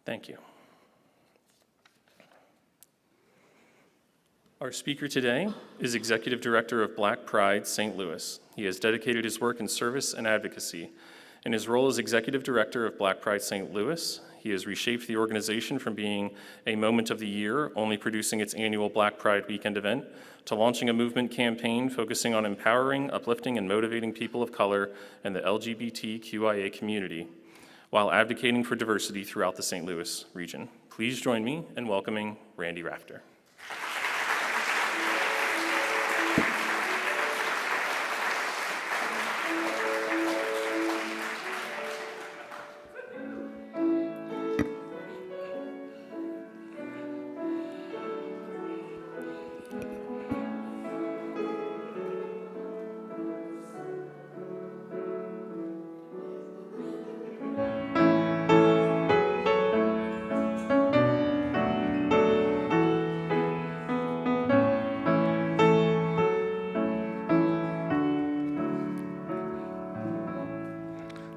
Thank you. Our speaker today is Executive Director of Black Pride St. Louis. He has dedicated his work in service and advocacy. In his role as Executive Director of Black Pride St. Louis, he has reshaped the organization from being a moment of the year, only producing its annual Black Pride Weekend event, to launching a movement campaign focusing on empowering, uplifting, and motivating people of color and the LGBTQIA community, while advocating for diversity throughout the St. Louis region. Please join me in welcoming Randy Rafter.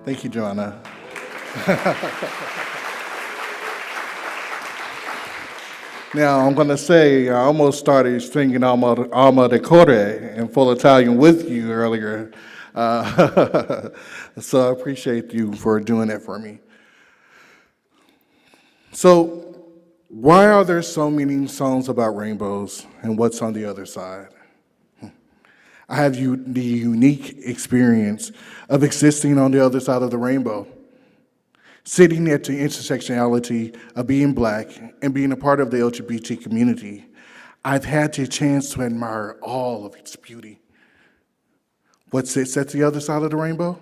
Thank you, Joanna. Now, I'm going to say I almost started singing Alma de Core in full Italian with you earlier. So I appreciate you for doing that for me. So why are there so many songs about rainbows and what's on the other side? I have the unique experience of existing on the other side of the rainbow, sitting at the intersectionality of being Black and being a part of the LGBT community. I've had the chance to admire all of its beauty. What sits at the other side of the rainbow?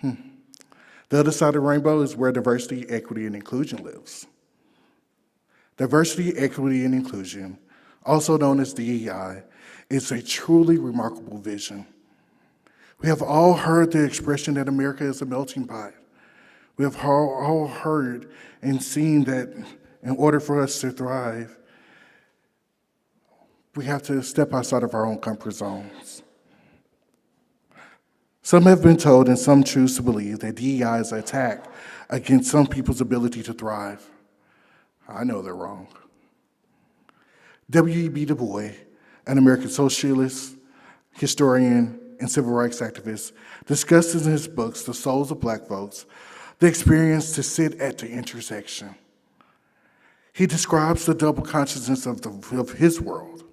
The other side of the rainbow is where diversity, equity, and inclusion lives. Diversity, equity, and inclusion, also known as DEI, is a truly remarkable vision. We have all heard the expression that America is a melting pot. We have all heard and seen that in order for us to thrive, we have to step outside of our own comfort zones. Some have been told and some choose to believe that DEI is an attack against some people's ability to thrive. I know they're wrong. W.E.B. Du Bois, an American socialist, historian, and civil rights activist, discusses in his books, The Souls of Black Folks, the experience to sit at the intersection. He describes the double consciousness of his world,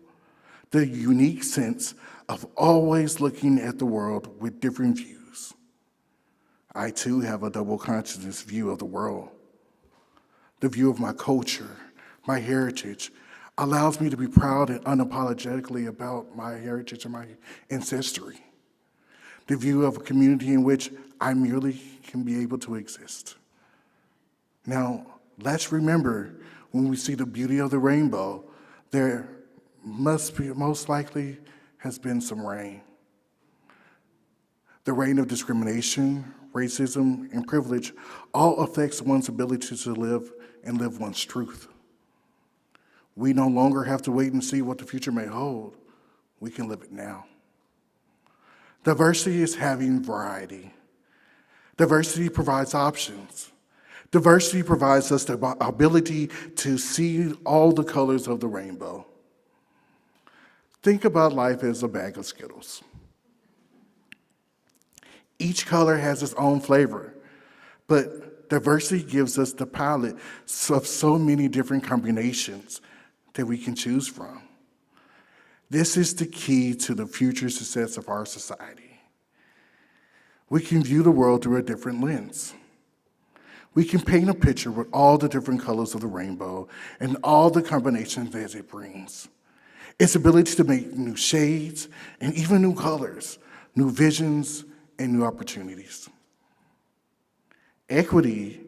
the unique sense of always looking at the world with different views. I too have a double consciousness view of the world. The view of my culture, my heritage, allows me to be proud and unapologetically about my heritage and my ancestry. The view of a community in which I merely can be able to exist. Now, let's remember, when we see the beauty of the rainbow, there most likely has been some rain. The rain of discrimination, racism, and privilege all affects one's ability to live and live one's truth. We no longer have to wait and see what the future may hold. We can live it now. Diversity is having variety. Diversity provides options. Diversity provides us the ability to see all the colors of the rainbow. Think about life as a bag of Skittles. Each color has its own flavor, but diversity gives us the palette of so many different combinations that we can choose from. This is the key to the future success of our society. We can view the world through a different lens. We can paint a picture with all the different colors of the rainbow and all the combinations that it brings. Its ability to make new shades and even new colors, new visions, and new opportunities. Equity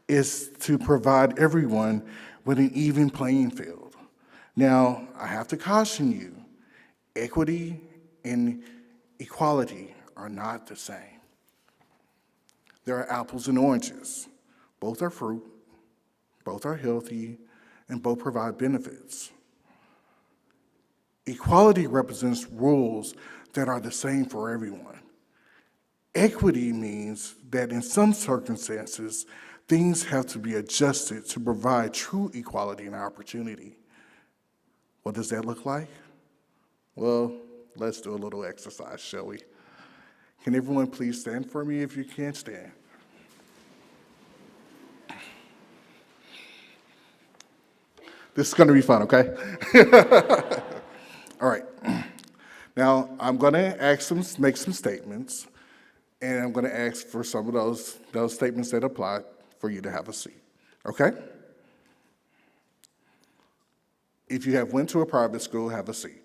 is to provide everyone with an even playing field. Now, I have to caution you, equity and equality are not the same. There are apples and oranges. Both are fruit, both are healthy, and both provide benefits. Equality represents rules that are the same for everyone. Equity means that in some circumstances, Things have to be adjusted to provide true equality and opportunity. What does that look like? Well, let's do a little exercise, shall we? Can everyone please stand for me if you can't stand? This is going to be fun, okay? All right. Now, I'm going to make some statements, and I'm going to ask for some of those statements that apply for you to have a seat, okay? If you have went to a private school, have a seat.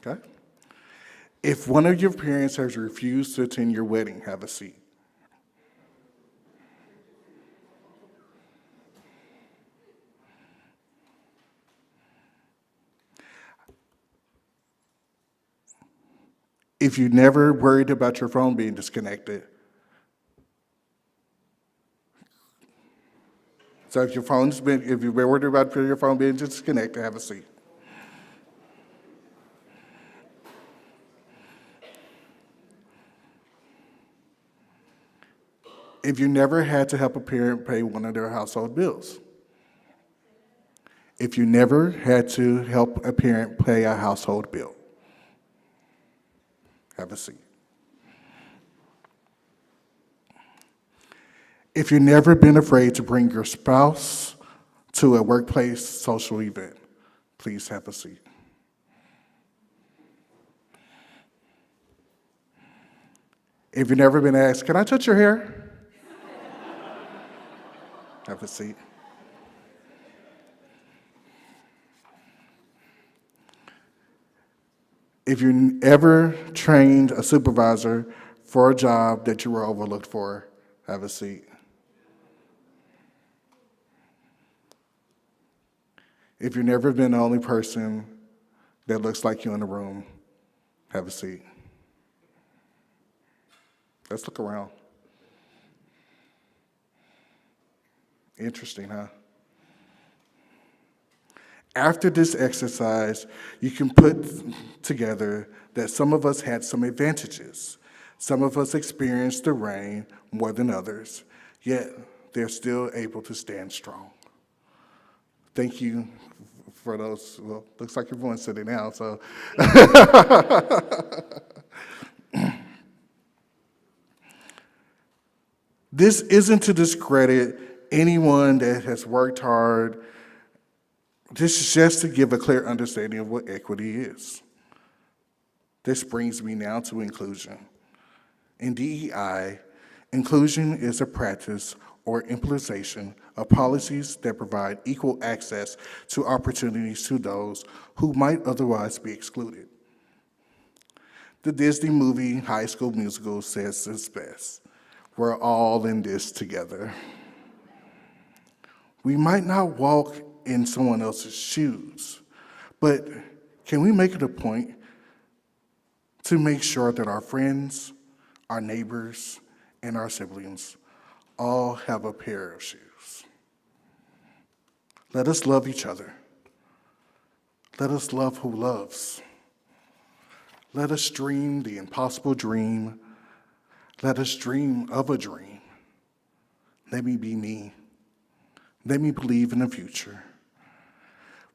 Okay? If one of your parents has refused to attend your wedding, have a seat. If you never worried about your phone being disconnected. So if you've been worried about your phone being disconnected, have a seat. If you never had to help a parent pay one of their household bills. If you never had to help a parent pay a household bill. Have a seat. If you've never been afraid to bring your spouse to a workplace social event, please have a seat. If you've never been asked, can I touch your hair? Have a seat. If you ever trained a supervisor for a job that you were overlooked for, have a seat. If you've never been the only person that looks like you in the room, have a seat. Let's look around. Interesting, huh? After this exercise, you can put together that some of us had some advantages. Some of us experienced the rain more than others, yet they're still able to stand strong. Thank you for those. Well, looks like everyone's sitting down, so. This isn't to discredit anyone that has worked hard. This is just to give a clear understanding of what equity is. This brings me now to inclusion. In DEI, inclusion is a practice or implementation of policies that provide equal access to opportunities to those who might otherwise be excluded. The Disney movie High School Musical says this best: we're all in this together. We might not walk in someone else's shoes, but can we make it a point to make sure that our friends, our neighbors, and our siblings all have a pair of shoes? Let us love each other. Let us love who loves. Let us dream the impossible dream. Let us dream of a dream. Let me be me. Let me believe in the future.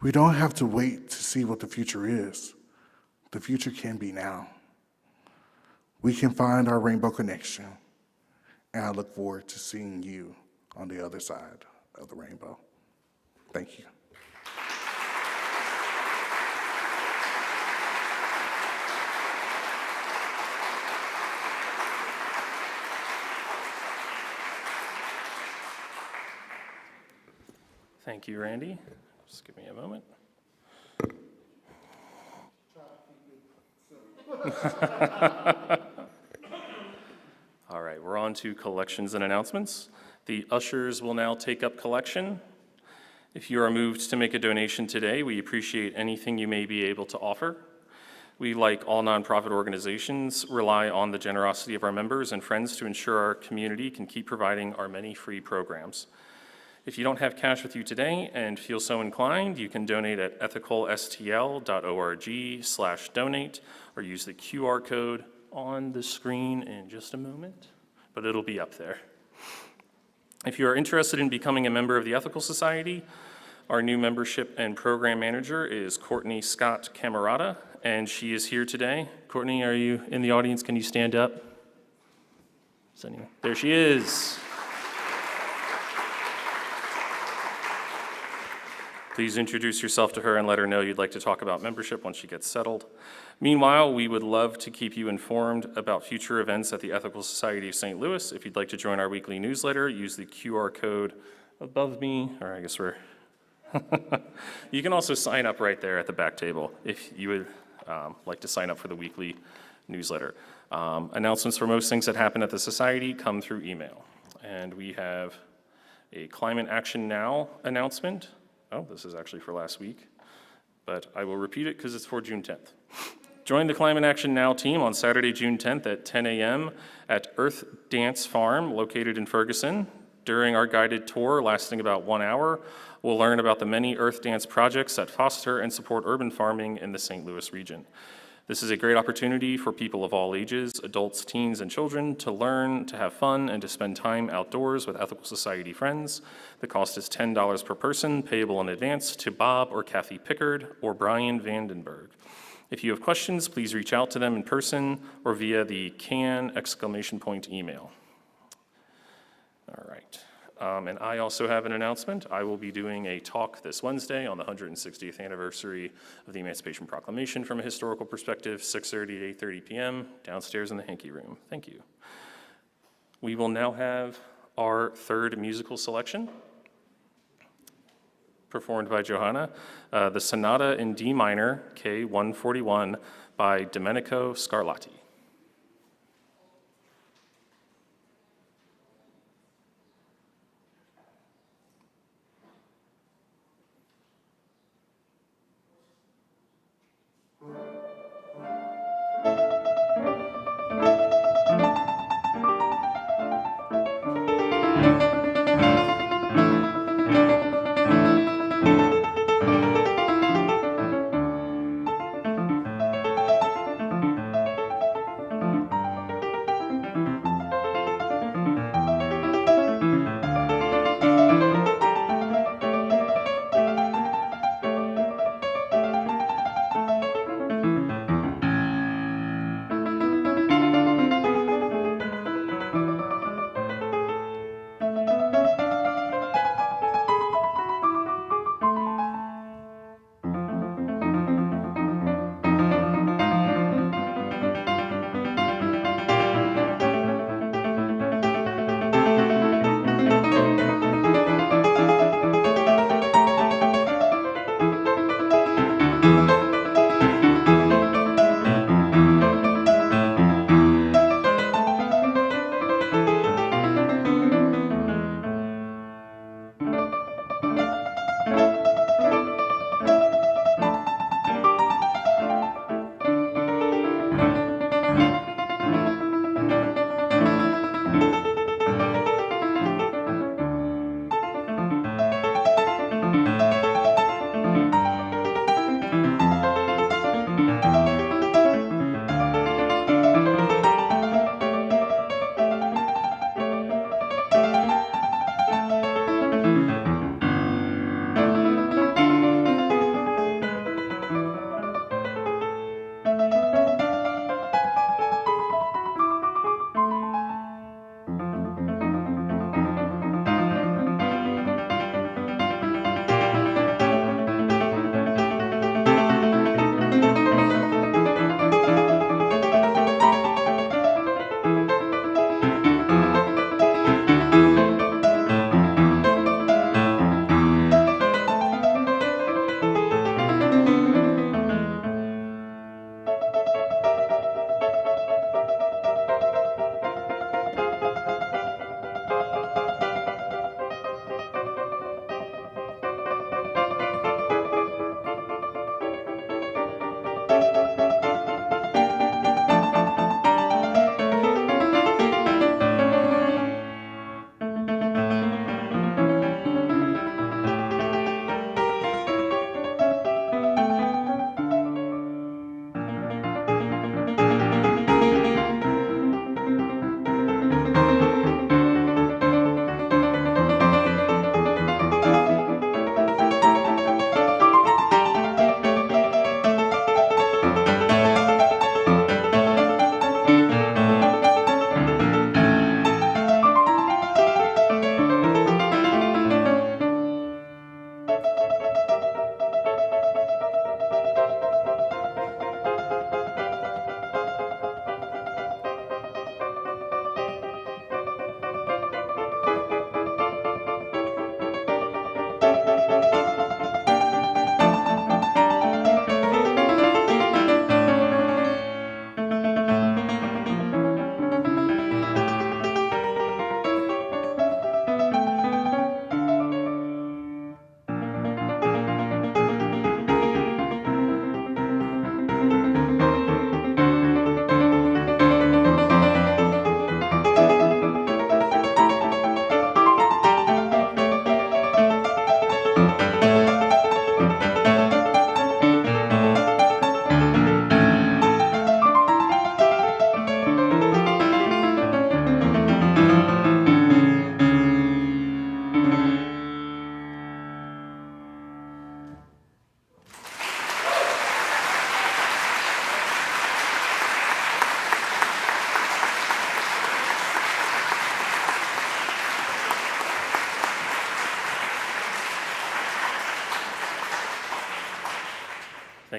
We don't have to wait to see what the future is. The future can be now. We can find our rainbow connection, and I look forward to seeing you on the other side of the rainbow. Thank you. Thank you, Randy. Just give me a moment. All right, we're on to collections and announcements. The ushers will now take up collection. If you are moved to make a donation today, we appreciate anything you may be able to offer. We, like all nonprofit organizations, rely on the generosity of our members and friends to ensure our community can keep providing our many free programs. If you don't have cash with you today and feel so inclined, you can donate at ethicalstl.org/donate or use the QR code on the screen in just a moment, but it'll be up there. If you are interested in becoming a member of the Ethical Society, our new membership and program manager is Courtney Scott Camerata, and she is here today. Courtney, are you in the audience? Can you stand up? There she is. Please introduce yourself to her and let her know you'd like to talk about membership once she gets settled. Meanwhile, we would love to keep you informed about future events at the Ethical Society of St. Louis. If you'd like to join our weekly newsletter, use the QR code above me, or I guess we're, you can also sign up right there at the back table if you would like to sign up for the weekly newsletter. Announcements for most things that happen at the Society come through email. And we have a Climate Action Now announcement. Oh, this is actually for last week, but I will repeat it because it's for June 10th. Join the Climate Action Now team on Saturday, June 10th at 10 a.m. at Earth Dance Farm, located in Ferguson. During our guided tour, lasting about 1 hour, we'll learn about the many Earth Dance projects that foster and support urban farming in the St. Louis region. This is a great opportunity for people of all ages, adults, teens, and children, to learn, to have fun, and to spend time outdoors with Ethical Society friends. The cost is $10 per person, payable in advance to Bob or Kathy Pickard or Brian Vandenberg. If you have questions, please reach out to them in person or via the CAN ! Email. All right. And I also have an announcement. I will be doing a talk this Wednesday on the 160th anniversary of the Emancipation Proclamation from a historical perspective, 6:30 to 8:30 p.m., downstairs in the Hankey Room. Thank you. We will now have our third musical selection, performed by Johanna, the Sonata in D minor, K141, by Domenico Scarlatti.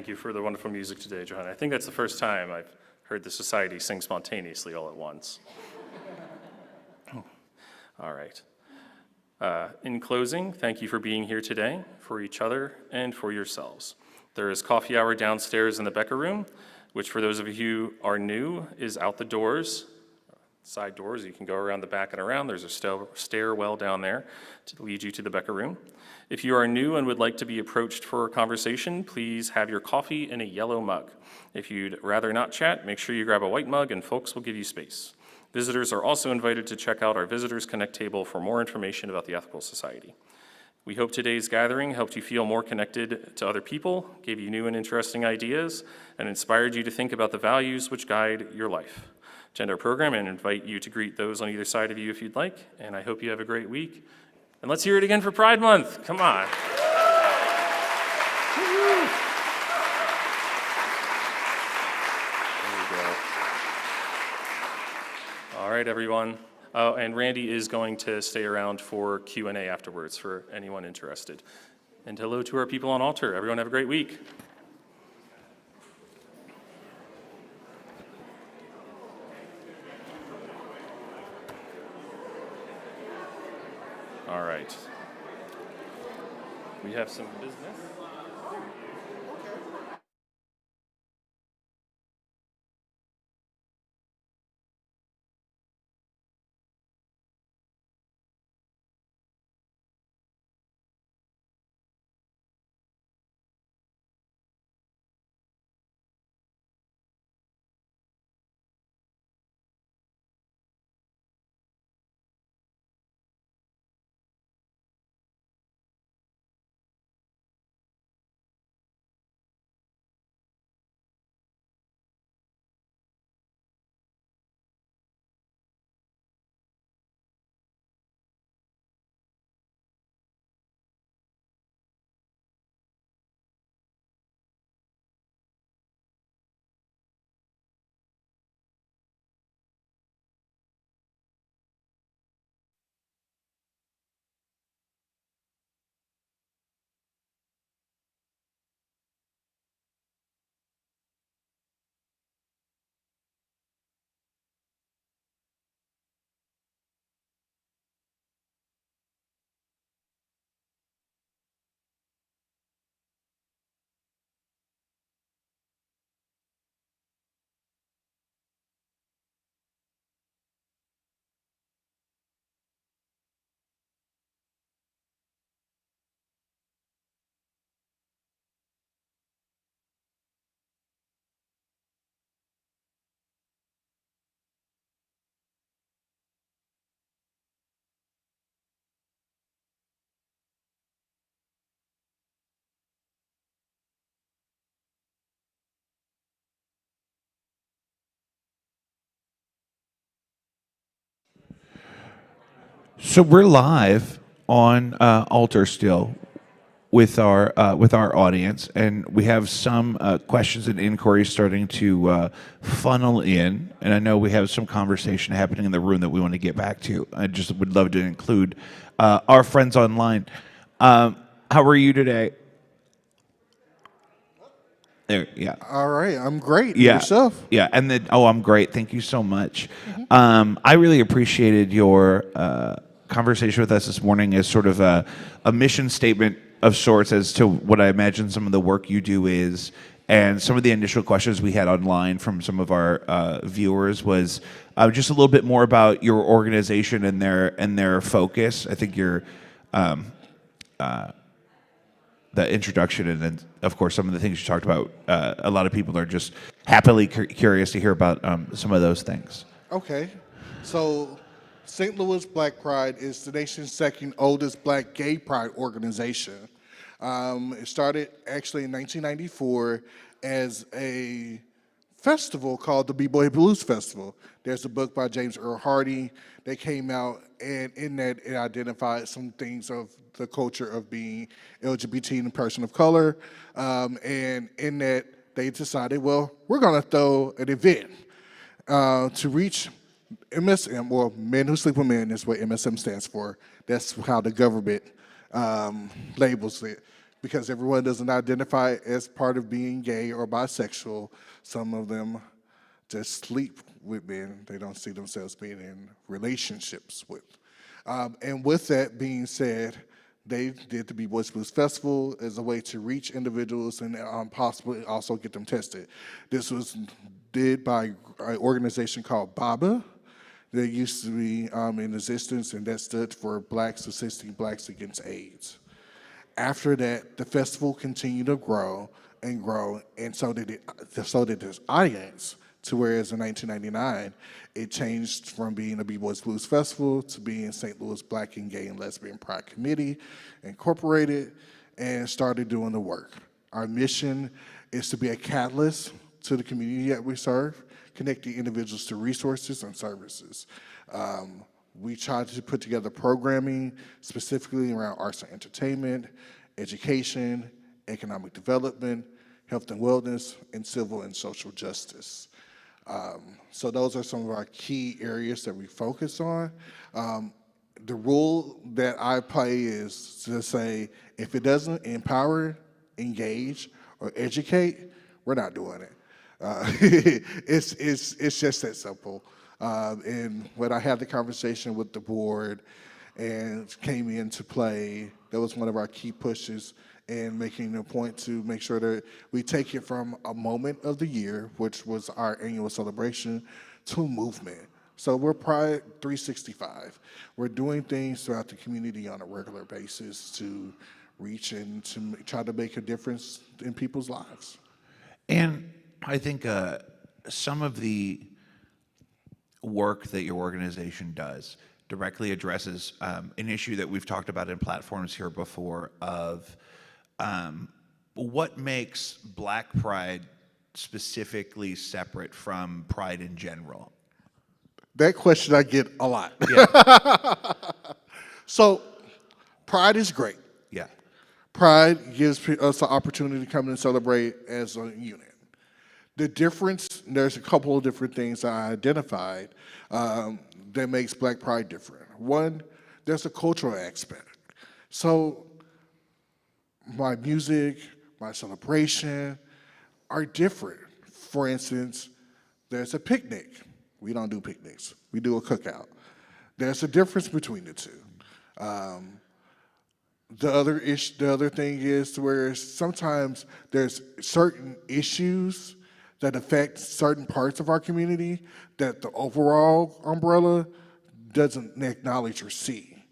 Thank you for the wonderful music today, John. I think that's the first time I've heard the society sing spontaneously all at once. All right. In closing, thank you for being here today, for each other, and for yourselves. There is coffee hour downstairs in the Becker Room, which for those of you who are new is out the doors, side doors. You can go around the back and around. There's a stairwell down there to lead you to the Becker Room. If you are new and would like to be approached for a conversation, please have your coffee in a yellow mug. If you'd rather not chat, make sure you grab a white mug and folks will give you space. Visitors are also invited to check out our Visitors Connect table for more information about the Ethical Society. We hope today's gathering helped you feel more connected to other people, gave you new and interesting ideas, and inspired you to think about the values which guide your life. To end our program and invite you to greet those on either side of you if you'd like, and I hope you have a great week. And let's hear it again for Pride Month. Come on. All right, everyone. Oh, and Randy is going to stay around for Q&A afterwards for anyone interested. And hello to our people on altar. Everyone have a great week. All right. We have some business. So we're live on Altar still with our audience, and we have some questions and inquiries starting to funnel in. And I know we have some conversation happening in the room that we want to get back to. I just would love to include our friends online. How are you today? There, yeah. All right, I'm great. Yeah. Yourself? Yeah, and then I'm great. Thank you so much. I really appreciated your conversation with us this morning as sort of a mission statement of sorts as to what I imagine some of the work you do is, and some of the initial questions we had online from some of our viewers was just a little bit more about your organization and their focus. I think your the introduction and then, of course, some of the things you talked about, a lot of people are just happily curious to hear about some of those things. Okay. So, St. Louis Black Pride is the nation's second oldest black gay pride organization. It started actually in 1994 as a festival called the B-Boy Blues Festival. There's a book by James Earl Hardy that came out, and in that it identified some things of the culture of being LGBT and a person of color. And in that, they decided, well, we're going to throw an event to reach MSM, well, Men Who Sleep with Men is what MSM stands for. That's how the government labels it. because everyone doesn't identify as part of being gay or bisexual. Some of them just sleep with men. They don't see themselves being in relationships with. And with that being said, they did the B-Boys Blues Festival as a way to reach individuals and possibly also get them tested. This was did by an organization called BABA that used to be in existence, and that stood for Blacks Assisting Blacks Against AIDS. After that, the festival continued to grow, and so did this audience. To whereas in 1999, it changed from being a B-Boys Blues Festival to being St. Louis Black and Gay and Lesbian Pride Committee, Incorporated, and started doing the work. Our mission is to be a catalyst to the community that we serve, connecting individuals to resources and services. We try to put together programming specifically around arts and entertainment, education, economic development, health and wellness, and civil and social justice. So those are some of our key areas that we focus on. The rule that I play is to say, if it doesn't empower, engage, or educate, we're not doing it. It's just that simple. And when I had the conversation with the board and came into play, that was one of our key pushes in making a point to make sure that we take it from a moment of the year, which was our annual celebration, to a movement. So we're Pride 365. We're doing things throughout the community on a regular basis to reach and to try to make a difference in people's lives. And I think some of the work that your organization does directly addresses an issue that we've talked about in platforms here before of what makes Black Pride specifically separate from Pride in general? That question I get a lot. Yeah. So, Pride is great. Yeah. Pride gives us an opportunity to come and celebrate as a unit. The difference, there's a couple of different things I identified that makes Black Pride different. One, there's a cultural aspect. So my music, my celebration are different. For instance, there's a picnic. We don't do picnics. We do a cookout. There's a difference between the two. The other thing is where sometimes there's certain issues that affect certain parts of our community that the overall umbrella doesn't acknowledge or see.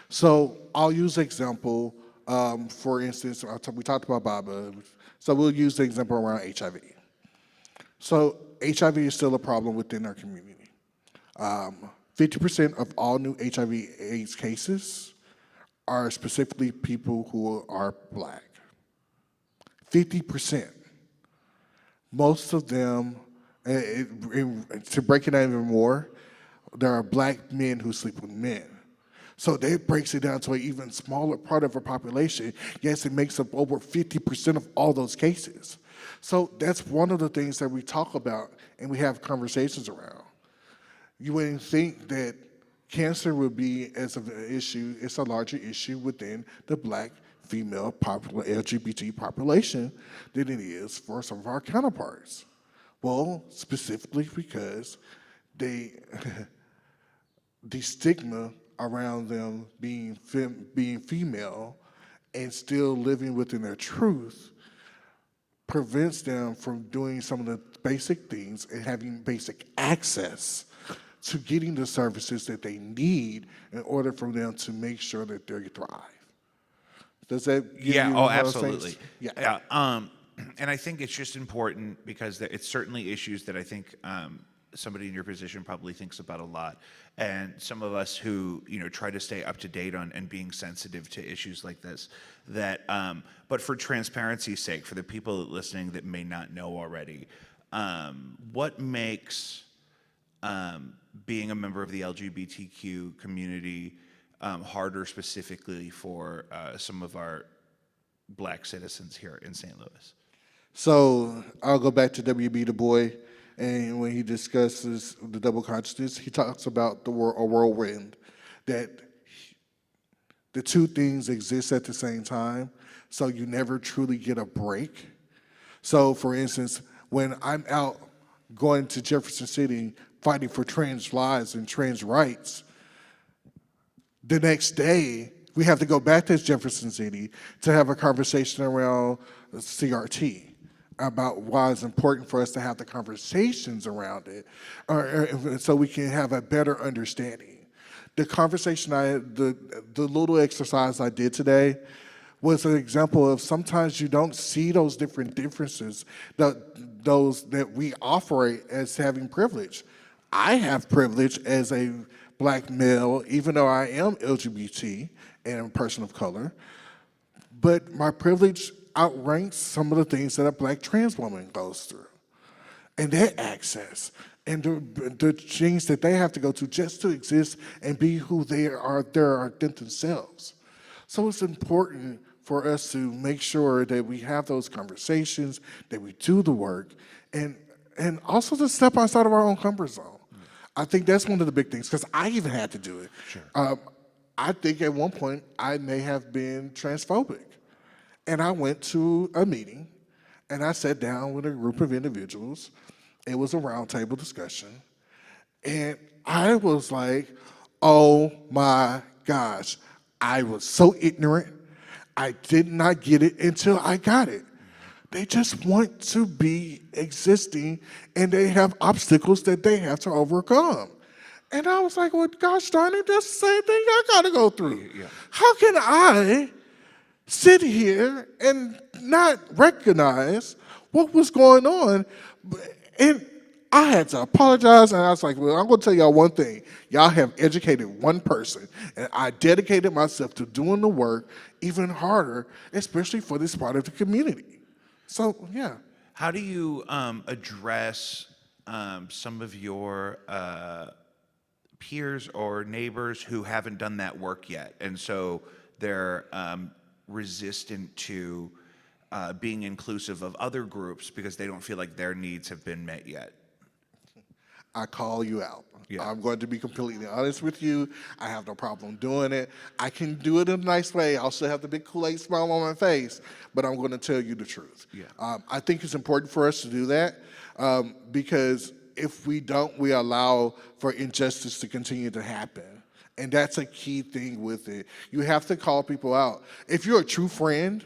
So I'll use an example. For instance, we talked about BABA, so we'll use the example around HIV. So HIV is still a problem within our community. 50% of all new HIV/AIDS cases are specifically people who are Black. 50%. Most of them, to break it down even more, there are Black men who sleep with men. So that breaks it down to an even smaller part of our population. Yes, it makes up over 50% of all those cases. So that's one of the things that we talk about and we have conversations around. You wouldn't think that cancer would be as of an issue, it's a larger issue within the Black female LGBT population than it is for some of our counterparts. Well, specifically because the stigma around them being female and still living within their truth prevents them from doing some of the basic things and having basic access to getting the services that they need in order for them to make sure that they thrive. Does that give you absolutely. sense? Yeah. Yeah. And I think it's just important because it's certainly issues that I think somebody in your position probably thinks about a lot. And some of us who, try to stay up to date on and being sensitive to issues like this, but for transparency's sake, for the people listening that may not know already, what makes being a member of the LGBTQ community harder specifically for some of our Black citizens here in St. Louis? So I'll go back to W.B. Du Bois, and when he discusses the double consciousness, he talks about a whirlwind, that the two things exist at the same time, so you never truly get a break. So, for instance, when I'm out going to Jefferson City fighting for trans lives and trans rights, the next day we have to go back to Jefferson City to have a conversation around CRT about why it's important for us to have the conversations around it, so we can have a better understanding. The conversation the little exercise I did today was an example of sometimes you don't see those different differences, those that we operate as having privilege. I have privilege as a black male, even though I am LGBT and a person of color, but my privilege outranks some of the things that a black trans woman goes through. And their access and the things that they have to go to just to exist and be who they are, their authentic selves. So it's important for us to make sure that we have those conversations, that we do the work, and also to step outside of our own comfort zone. I think that's one of the big things, because I even had to do it. Sure. I think at one point I may have been transphobic. And I went to a meeting, and I sat down with a group of individuals. It was a roundtable discussion. And I was like, oh my gosh, I was so ignorant. I did not get it until I got it. They just want to be existing, and they have obstacles that they have to overcome. And I was like, well, gosh darn it, that's the same thing I gotta go through. Yeah. How can I sit here and not recognize what was going on? And I had to apologize, and I was like, well, I'm gonna tell y'all one thing. Y'all have educated one person, and I dedicated myself to doing the work even harder, especially for this part of the community. So, yeah. How do you address some of your peers or neighbors who haven't done that work yet, and so they're resistant to being inclusive of other groups because they don't feel like their needs have been met yet? I call you out. Yeah. I'm going to be completely honest with you. I have no problem doing it. I can do it in a nice way. I'll still have the big Kool-Aid smile on my face, but I'm going to tell you the truth. Yeah. I think it's important for us to do that because if we don't, we allow for injustice to continue to happen. And that's a key thing with it. You have to call people out. If you're a true friend,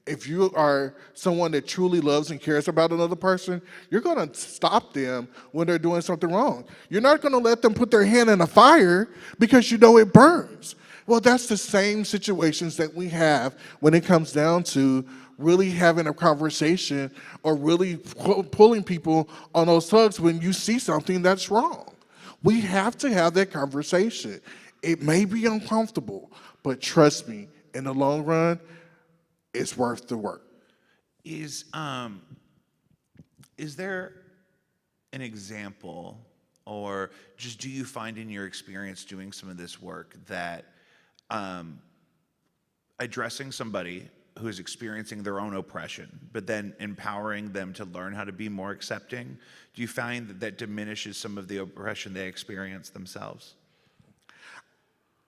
if you are someone that truly loves and cares about another person, you're going to stop them when they're doing something wrong. You're not going to let them put their hand in a fire because you know it burns. Well, that's the same situations that we have when it comes down to really having a conversation or really pulling people on those tugs when you see something that's wrong. We have to have that conversation. It may be uncomfortable, but trust me, in the long run, it's worth the work. Is there an example, or just do you find in your experience doing some of this work that addressing somebody who is experiencing their own oppression, but then empowering them to learn how to be more accepting, do you find that that diminishes some of the oppression they experience themselves?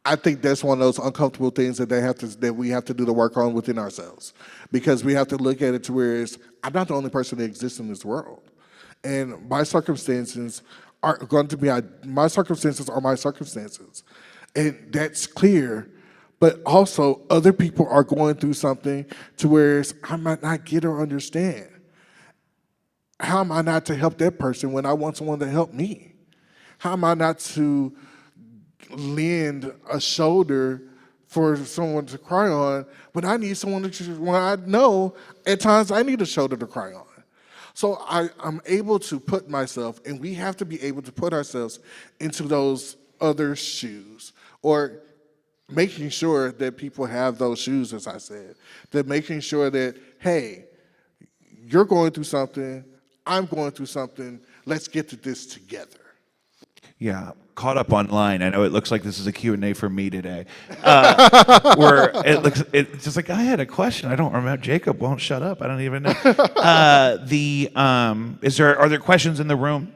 I think that's one of those uncomfortable things that we have to do the work on within ourselves, because we have to look at it to where I'm not the only person that exists in this world, and my circumstances are my circumstances, and that's clear. But also, other people are going through something to where I might not get or understand. How am I not to help that person when I want someone to help me? How am I not to lend a shoulder for someone to cry on when I need someone when I know at times I need a shoulder to cry on? So I'm able to put myself, and we have to be able to put ourselves into those other shoes, or making sure that people have those shoes, as I said, that making sure that, hey, you're going through something, I'm going through something, let's get to this together. Yeah, caught up online. I know it looks like this is a Q&A for me today. Where it's just like, I had a question. I don't remember. Jacob won't shut up. I don't even know. Are there questions in the room?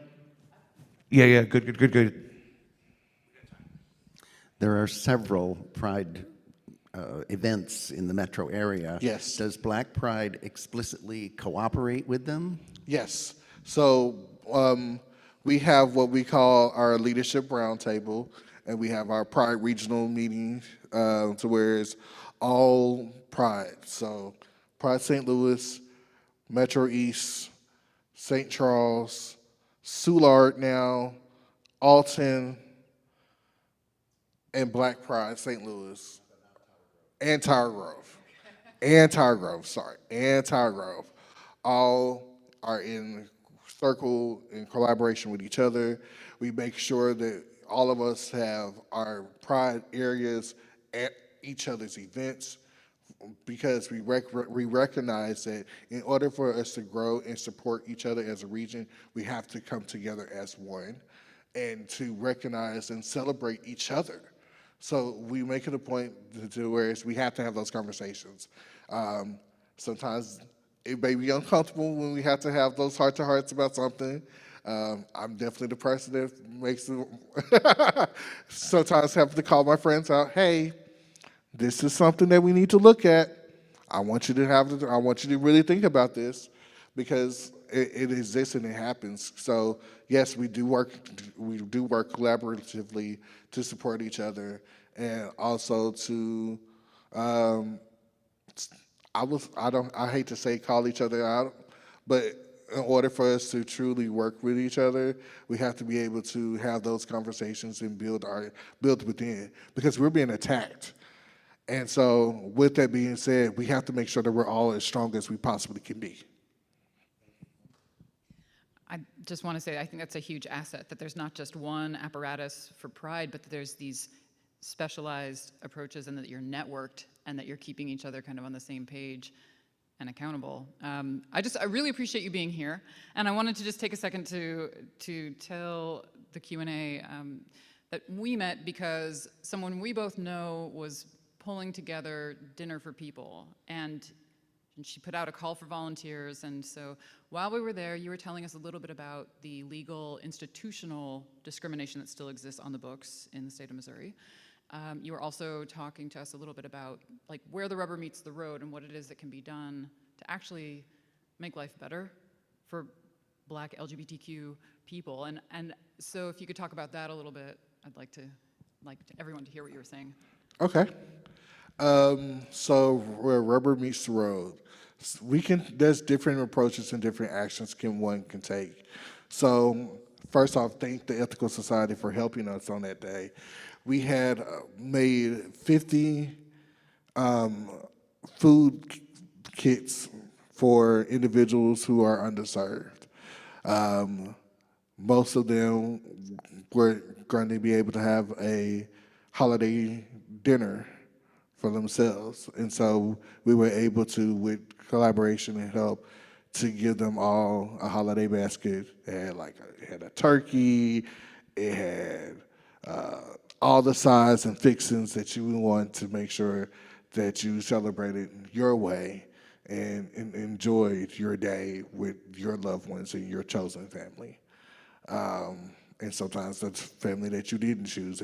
Yeah, good. There are several Pride events in the metro area. Yes. Does Black Pride explicitly cooperate with them? Yes. So we have what we call our leadership roundtable, and we have our Pride regional meeting to where it's all Pride. So Pride St. Louis, Metro East, St. Charles, Soulard now, Alton, and Black Pride St. Louis, and Tower Grove. And Tower Grove, sorry, and Tower Grove. All are in circle in collaboration with each other. We make sure that all of us have our pride areas at each other's events because we recognize that in order for us to grow and support each other as a region, we have to come together as one and to recognize and celebrate each other. So we make it a point to where we have to have those conversations. Sometimes it may be uncomfortable when we have to have those heart-to-hearts about something. I'm definitely the person that makes it sometimes have to call my friends out, hey, this is something that we need to look at. I want you to really think about this because it exists and it happens. So yes, we do work collaboratively to support each other and also to I hate to say call each other out, but in order for us to truly work with each other, we have to be able to have those conversations and build within because we're being attacked. And so with that being said, we have to make sure that we're all as strong as we possibly can be. I just want to say I think that's a huge asset, that there's not just one apparatus for Pride, but that there's these specialized approaches and that you're networked and that you're keeping each other kind of on the same page and accountable. I really appreciate you being here. And I wanted to just take a second to tell the Q&A that we met because someone we both know was pulling together Dinner for People. And she put out a call for volunteers. And so while we were there, you were telling us a little bit about the legal institutional discrimination that still exists on the books in the state of Missouri. You were also talking to us a little bit about like where the rubber meets the road and what it is that can be done to actually make life better for Black LGBTQ people. And so if you could talk about that a little bit, I'd like everyone to hear what you were saying. Okay. So where rubber meets the road, there's different approaches and different actions one can take. So first off, thank the Ethical Society for helping us on that day. We had made 50 food kits for individuals who are underserved. Most of them were going to be able to have a holiday dinner for themselves. And so we were able to, with collaboration and help, to give them all a holiday basket. It had a turkey, it had all the sides and fixings that you would want to make sure that you celebrated your way and enjoyed your day with your loved ones and your chosen family. And sometimes that's family that you didn't choose.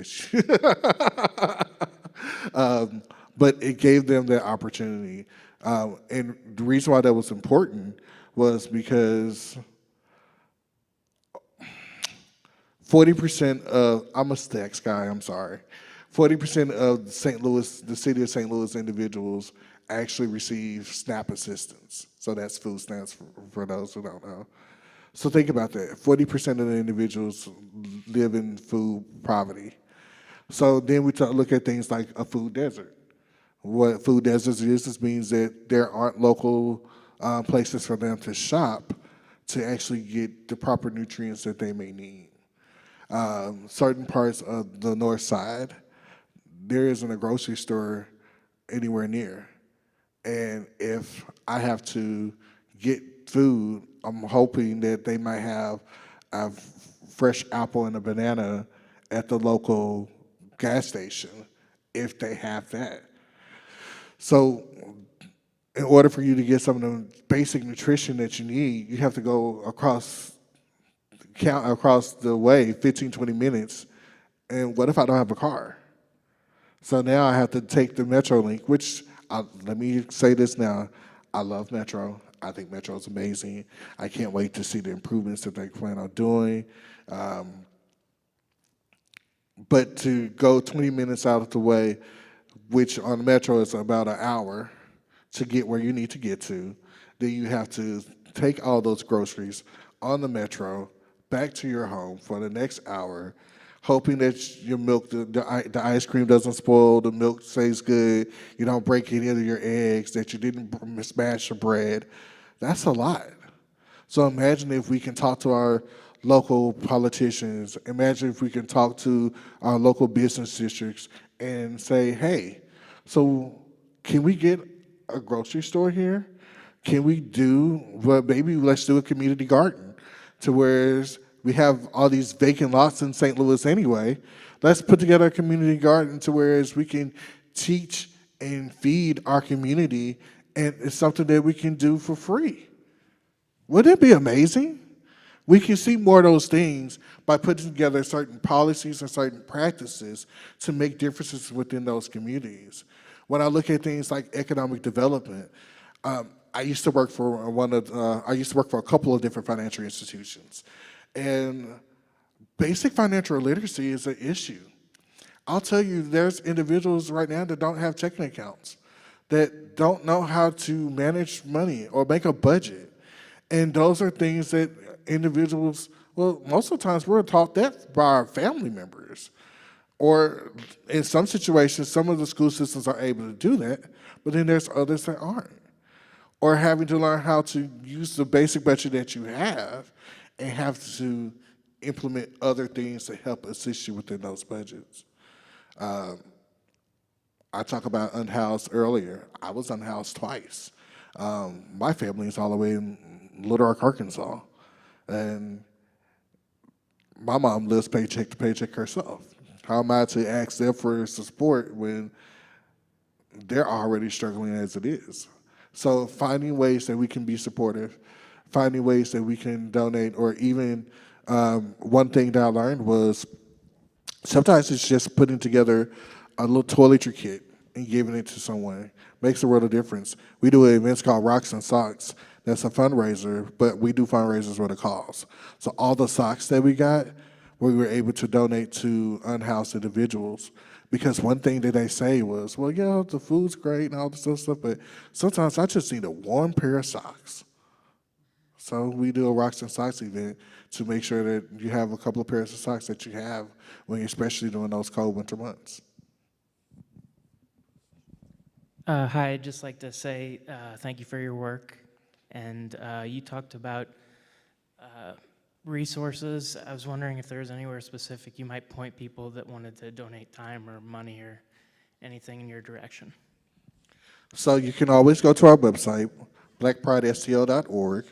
But it gave them that opportunity. And the reason why that was important was because 40% of, I'm a stats guy, I'm sorry. 40% of St. Louis, the city of St. Louis individuals actually receive SNAP assistance. So that's food stamps for those who don't know. So think about that. 40% of the individuals live in food poverty. So then we look at things like a food desert. What food deserts is means that there aren't local places for them to shop to actually get the proper nutrients that they may need. Certain parts of the north side, there isn't a grocery store anywhere near. And if I have to get food, I'm hoping that they might have a fresh apple and a banana at the local gas station, if they have that. So in order for you to get some of the basic nutrition that you need, you have to go across the way 15, 20 minutes. And what if I don't have a car? So now I have to take the Metro link, which, let me say this now, I love Metro. I think Metro is amazing. I can't wait to see the improvements that they plan on doing. But to go 20 minutes out of the way, which on the Metro is about an hour to get where you need to get to, then you have to take all those groceries on the Metro back to your home for the next hour, hoping that your milk, the ice cream doesn't spoil, the milk stays good, you don't break any of your eggs, that you didn't smash your bread. That's a lot. So imagine if we can talk to our local politicians, imagine if we can talk to our local business districts and say, hey, so can we get a grocery store here? Can we do, well, maybe let's do a community garden to where we have all these vacant lots in St. Louis anyway. Let's put together a community garden to where we can teach and feed our community, and it's something that we can do for free. Wouldn't it be amazing? We can see more of those things by putting together certain policies and certain practices to make differences within those communities. When I look at things like economic development, I used to work for a couple of different financial institutions, and basic financial literacy is an issue. I'll tell you, there's individuals right now that don't have checking accounts, that don't know how to manage money or make a budget. And those are things that individuals, well, most of the times we're taught that by our family members. Or in some situations, some of the school systems are able to do that, but then there's others that aren't. Or having to learn how to use the basic budget that you have and have to implement other things to help assist you within those budgets. I talked about unhoused earlier. I was unhoused twice. My family is all the way in Little Rock, Arkansas. And my mom lives paycheck to paycheck herself. How am I to ask them for support when they're already struggling as it is? So finding ways that we can be supportive, finding ways that we can donate, or even one thing that I learned was sometimes it's just putting together a little toiletry kit and giving it to someone. Makes a world of difference. We do an event called Rocks and Socks. That's a fundraiser, but we do fundraisers with a cause. So all the socks that we got, we were able to donate to unhoused individuals. Because one thing that they say was, well, yeah, the food's great and all this other stuff, but sometimes I just need a warm pair of socks. So we do a Rocks and Socks event to make sure that you have a couple of pairs of socks that you have when you're especially during those cold winter months. Hi, I'd just like to say thank you for your work. And you talked about resources. I was wondering if there was anywhere specific you might point people that wanted to donate time or money or anything in your direction. So you can always go to our website, blackpridestl.org,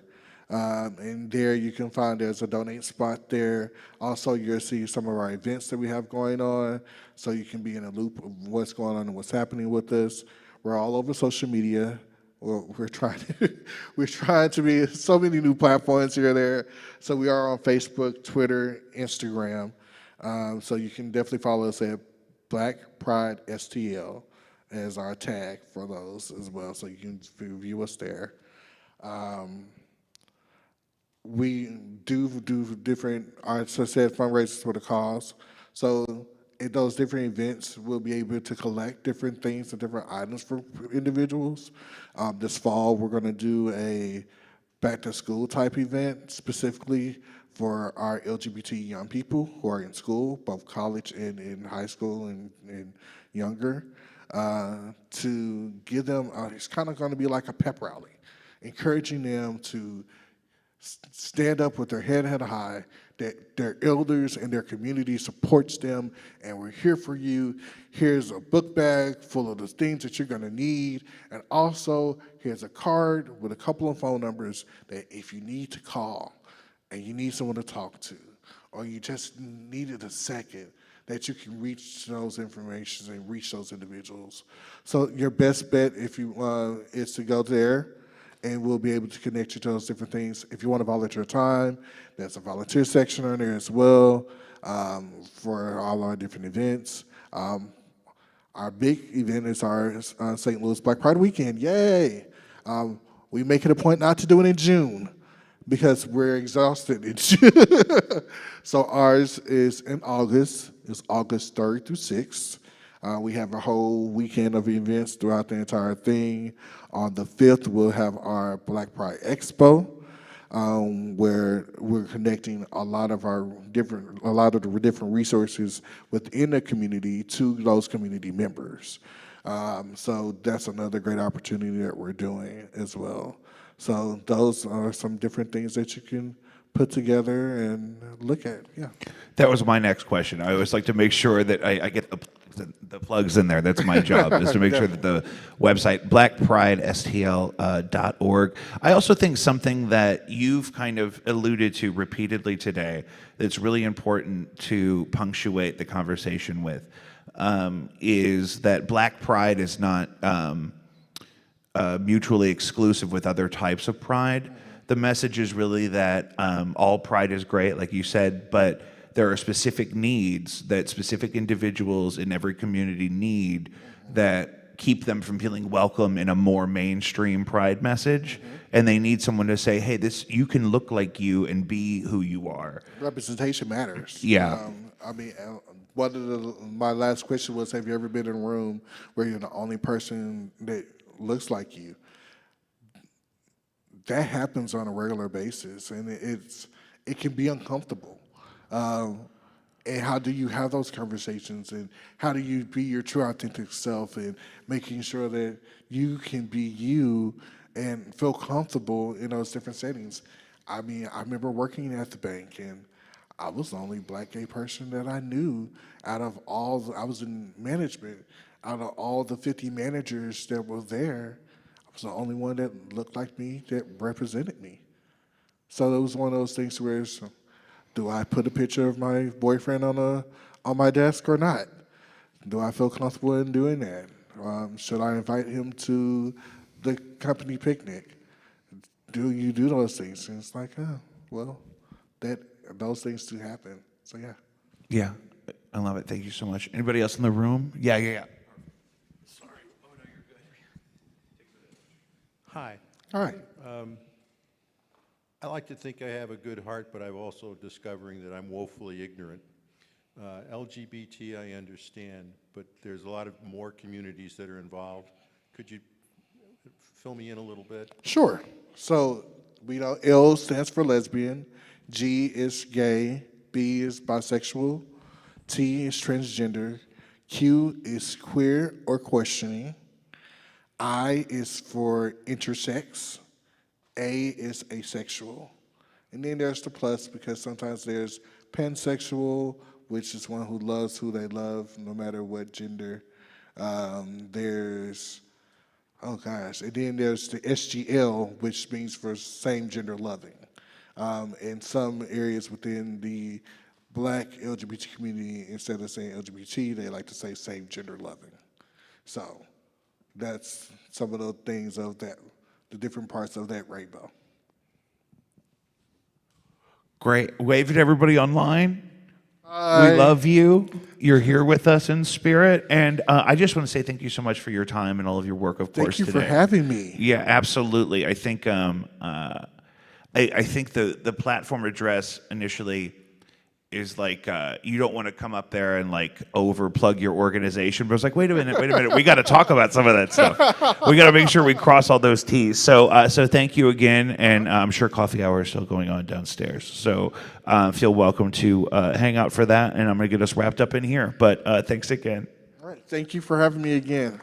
and there you can find there's a donate spot there. Also, you'll see some of our events that we have going on, so you can be in a loop of what's going on and what's happening with us. We're all over social media. We're trying to be so many new platforms here and there. So we are on Facebook, Twitter, Instagram. So you can definitely follow us at Black Pride STL as our tag for those as well. So you can view us there. We do different, as I said, fundraisers for the cause. So at those different events, we'll be able to collect different things and different items for individuals. This fall, we're going to do a back-to-school type event specifically for our LGBT young people who are in school, both college and in high school and younger, to give them, it's kind of going to be like a pep rally, encouraging them to stand up with their head held high, that their elders and their community supports them, and we're here for you. Here's a book bag full of the things that you're gonna need, and also here's a card with a couple of phone numbers that if you need to call and you need someone to talk to, or you just needed a second, that you can reach those information and reach those individuals. So your best bet if you is to go there, and we'll be able to connect you to those different things. If you want to volunteer time, there's a volunteer section on there as well for all our different events. Our big event is our St. Louis Black Pride Weekend. Yay! We make it a point not to do it in June because we're exhausted in June. So ours is in August. It's August 3rd through 6th. We have a whole weekend of events throughout the entire thing. On the 5th, we'll have our Black Pride Expo, where we're connecting a lot of the different resources within the community to those community members. So that's another great opportunity that we're doing as well. So those are some different things that you can put together and look at. Yeah. That was my next question. I always like to make sure that I get the plugs in there. That's my job, is to make sure that the website, blackpridestl.org. I also think something that you've kind of alluded to repeatedly today that's really important to punctuate the conversation with is that Black Pride is not mutually exclusive with other types of pride. The message is really that all pride is great, like you said, but there are specific needs that specific individuals in every community need that keep them from feeling welcome in a more mainstream pride message. And they need someone to say, hey, you can look like you and be who you are. Representation matters. Yeah. My last question was, have you ever been in a room where you're the only person that looks like you? That happens on a regular basis, and it can be uncomfortable. And how do you have those conversations, and how do you be your true authentic self, and making sure that you can be you and feel comfortable in those different settings? I mean, I remember working at the bank, and I was the only black gay person that I knew out of I was in management. Out of all the 50 managers that were there, I was the only one that looked like me, that represented me. So it was one of those things where do I put a picture of my boyfriend on my desk or not? Do I feel comfortable in doing that? Should I invite him to the company picnic? Do you do those things? And it's like, oh, well, those things do happen. So yeah. Yeah, I love it. Thank you so much. Anybody else in the room? Yeah. Sorry. Oh, no, you're good. Hi. All right. I like to think I have a good heart, but I'm also discovering that I'm woefully ignorant. LGBT, I understand, but there's a lot of more communities that are involved. Could you fill me in a little bit? Sure. So we know L stands for lesbian, G is gay, B is bisexual, T is transgender, Q is queer or questioning, I is for intersex, A is asexual. And then there's the plus, because sometimes there's pansexual, which is one who loves who they love, no matter what gender. There's, and then there's the SGL, which means for same gender loving. In some areas within the Black LGBT community, instead of saying LGBT, they like to say same gender loving. So that's some of the things of that, the different parts of that rainbow. Great. Wave at everybody online. We love you. You're here with us in spirit. And I just want to say thank you so much for your time and all of your work, of course, Thank you today. for having me. Yeah, absolutely. I think I think the platform address initially is like you don't want to come up there and like overplug your organization, but it's like, wait a minute, we got to talk about some of that stuff. We got to make sure we cross all those T's. So thank you again, and I'm sure coffee hour is still going on downstairs. So feel welcome to hang out for that, and I'm going to get us wrapped up in here. But thanks again. All right, thank you for having me again.